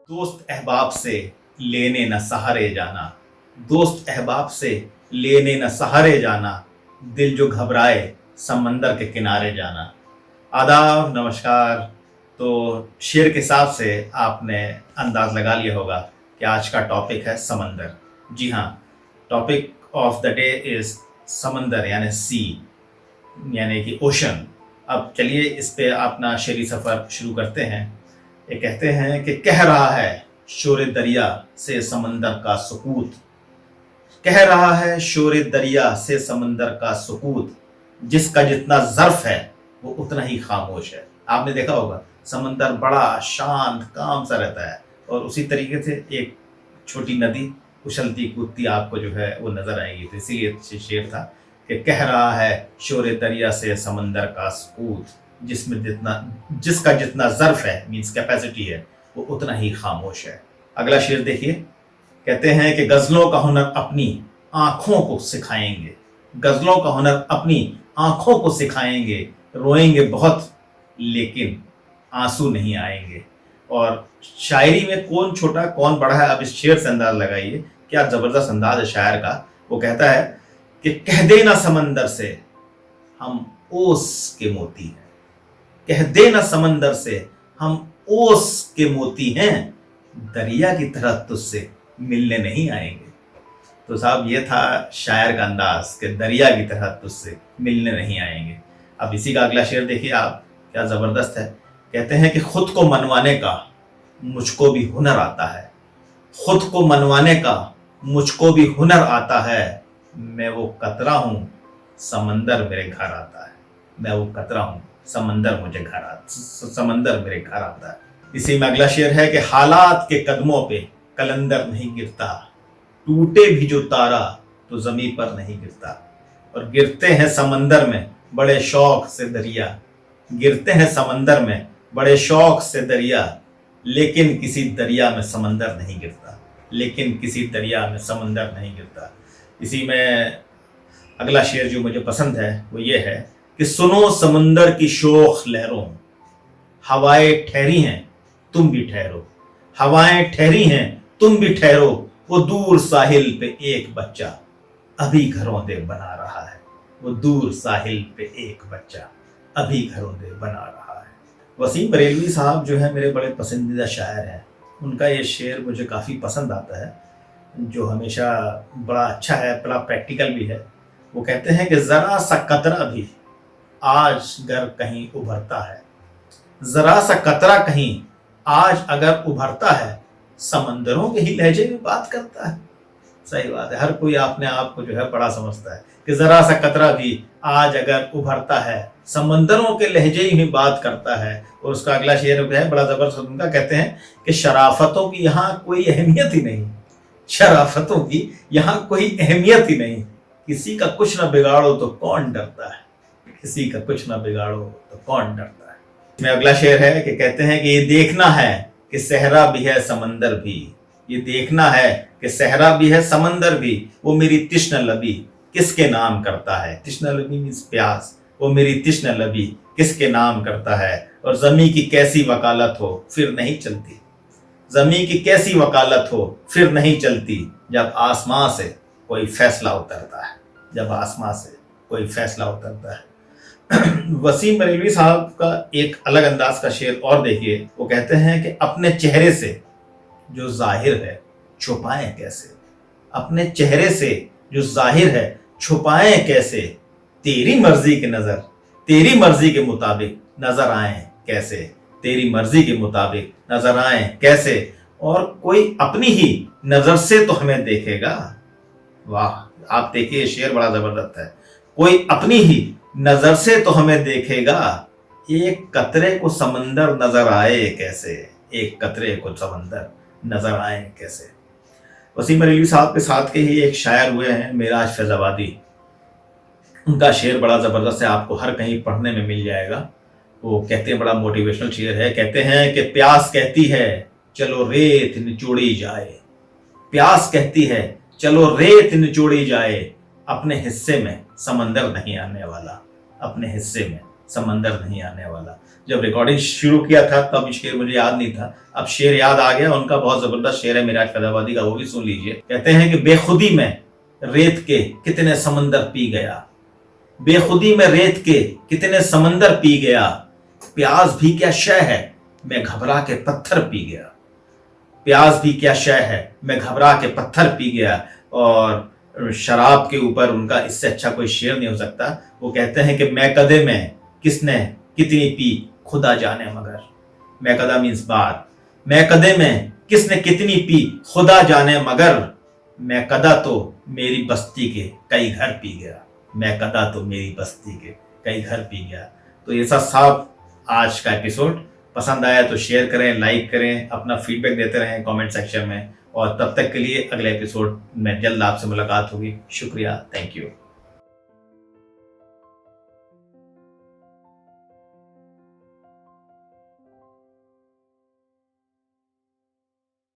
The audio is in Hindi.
दोस्त अहबाब से लेने न सहारे जाना, दोस्त अहबाब से लेने न सहारे जाना, दिल जो घबराए समंदर के किनारे जाना। आदाब, नमस्कार। तो शेर के हिसाब से आपने अंदाज लगा लिया होगा कि आज का टॉपिक है समंदर। जी हाँ, topic of the day is समंदर यानी सी, यानी कि ओशन। अब चलिए इस पे अपना शेरी सफ़र शुरू करते हैं। ये कहते हैं कि कह रहा है शोरे दरिया से समंदर का सुकूत, कह रहा है शोरे दरिया से समंदर का सुकूत, जिसका जितना ज़र्फ है वो उतना ही खामोश है। आपने देखा होगा समंदर बड़ा शांत काम सा रहता है और उसी तरीके से एक छोटी नदी उछलती कूदती आपको जो है वो नजर आएगी। तो इसीलिए शेर था कि कह रहा है शोरे दरिया से समंदर का सुकूत, जिसका जितना ज़र्फ है मीन्स कैपेसिटी है वो उतना ही खामोश है। अगला शेर देखिए, कहते हैं कि गज़लों का हुनर अपनी आँखों को सिखाएंगे, गज़लों का हुनर अपनी आँखों को सिखाएंगे, रोएंगे बहुत लेकिन आंसू नहीं आएंगे। और शायरी में कौन छोटा कौन बड़ा है, अब इस शेर से अंदाज लगाइए, क्या ज़बरदस्त अंदाज है शायर का। वो कहता है कि कह देना समंदर से हम ओस के मोती हैं, कह देना समंदर से हम ओस के मोती हैं, दरिया की तरह तुझसे मिलने नहीं आएंगे। तो साहब ये था शायर का अंदाज कि दरिया की तरह तुझसे मिलने नहीं आएंगे। अब इसी का अगला शेर देखिए आप, क्या ज़बरदस्त है। कहते हैं कि खुद को मनवाने का मुझको भी हुनर आता है, खुद को मनवाने का मुझको भी हुनर आता है, मैं वो कतरा हूँ समंदर मेरे घर आता है, मैं वो कतरा हूँ समंदर मेरे घर आता है। इसी में अगला शेर है कि हालात के कदमों पे कलंदर नहीं गिरता, टूटे भी जो तारा तो जमीन पर नहीं गिरता। और गिरते हैं समंदर में बड़े शौक से दरिया, गिरते हैं समंदर में बड़े शौक से दरिया, लेकिन किसी दरिया में समंदर नहीं गिरता, लेकिन किसी दरिया में समंदर नहीं गिरता। इसी में अगला शेर जो मुझे पसंद है वो ये है कि सुनो समंदर की शोख लहरों, हवाएं ठहरी हैं तुम भी ठहरो, हवाएं ठहरी हैं तुम भी ठहरो, वो दूर साहिल पे एक बच्चा अभी घरों दे बना रहा है, वो दूर साहिल पे एक बच्चा अभी घरों दे बना रहा है। वसीम बरेलवी साहब जो है मेरे बड़े पसंदीदा शायर हैं, उनका ये शेर मुझे काफ़ी पसंद आता है, जो हमेशा बड़ा अच्छा है, बड़ा प्रैक्टिकल भी है। वो कहते हैं कि ज़रा सा कतरा भी आज अगर कहीं उभरता है, ज़रा सा कतरा कहीं आज अगर उभरता है, समंदरों के ही लहजे में बात करता है। सही बात है, हर कोई अपने आप को जो है बड़ा समझता है कि ज़रा सा कतरा भी आज अगर उभरता है, समंदरों के लहजे ही में बात करता है। और उसका अगला शेर जो है बड़ा ज़बरदस्त उनका, कहते हैं कि शराफतों की यहाँ कोई अहमियत ही नहीं, शराफतों की यहाँ कोई अहमियत ही नहीं, किसी का कुछ ना बिगाड़ो तो कौन डरता है, किसी का कुछ ना बिगाड़ो तो कौन डरता है। इसमें अगला शेर है कि कहते हैं कि ये देखना है कि सहरा भी है समंदर भी, ये देखना है कि सहरा भी है समंदर भी, वो मेरी तिश्न लबी किसके नाम करता है, तिश्न लबी मीन्स प्यास, वो मेरी तिश्न लबी किसके नाम करता है। और ज़मीं की कैसी वकालत हो फिर नहीं चलती, ज़मीं की कैसी वकालत हो फिर नहीं चलती, जब आसमां से कोई फैसला उतरता है, जब आसमां से कोई फैसला उतरता है। वसीम बरेलवी साहब का एक अलग अंदाज का शेर और देखिए। वो कहते हैं कि अपने चेहरे से जो जाहिर है छुपाएं कैसे, अपने चेहरे से जो जाहिर है छुपाएं कैसे, तेरी मर्जी के नजर तेरी मर्जी के मुताबिक नजर आए कैसे, तेरी मर्जी के मुताबिक नजर आए कैसे, और कोई अपनी ही नजर से तो हमें देखेगा। वाह, आप देखिए शेर बड़ा जबरदस्त है। कोई अपनी ही नजर से तो हमें देखेगा, एक कतरे को समंदर नजर आए कैसे, एक कतरे को समंदर नजर आए कैसे। वसीम बरेलवी साहब के साथ के ही एक शायर हुए हैं मेराज फैजाबादी, उनका शेर बड़ा ज़बरदस्त है, आपको हर कहीं पढ़ने में मिल जाएगा। वो कहते हैं, बड़ा मोटिवेशनल शेर है, कहते हैं कि प्यास कहती है चलो रेत निचोड़ी जाए, प्यास कहती है चलो रेत निचोड़ी जाए, अपने हिस्से में समंदर नहीं आने वाला, अपने हिस्से में समंदर नहीं आने वाला। जब रिकॉर्डिंग शुरू किया था तब शेर मुझे याद नहीं था, अब शेर याद आ गया। उनका बहुत जबरदस्त शेर है मिराज फैजाबादी का, वो भी सुन लीजिए। कहते हैं कि बेखुदी में रेत के कितने समंदर पी गया, बेखुदी में रेत के कितने समंदर पी गया, प्यास भी क्या शय है मैं घबरा के पत्थर पी गया, प्यास भी क्या शय है मैं घबरा के पत्थर पी गया। और शराब के ऊपर उनका इससे अच्छा कोई शेर नहीं हो सकता। वो कहते हैं कि मैं कदे में किसने कितनी पी खुदा जाने मगर, मैं कदा मीन्स बात, मैं कदे में किसने कितनी पी खुदा जाने मगर, मैं कदा तो मेरी बस्ती के कई घर पी गया, मैं कदा तो मेरी बस्ती के कई घर पी गया। तो ये साहब आज का एपिसोड पसंद आया तो शेयर करें, लाइक करें, अपना फीडबैक देते रहें कमेंट सेक्शन में। और तब तक के लिए अगले एपिसोड में जल्द आपसे मुलाकात होगी। शुक्रिया, थैंक यू।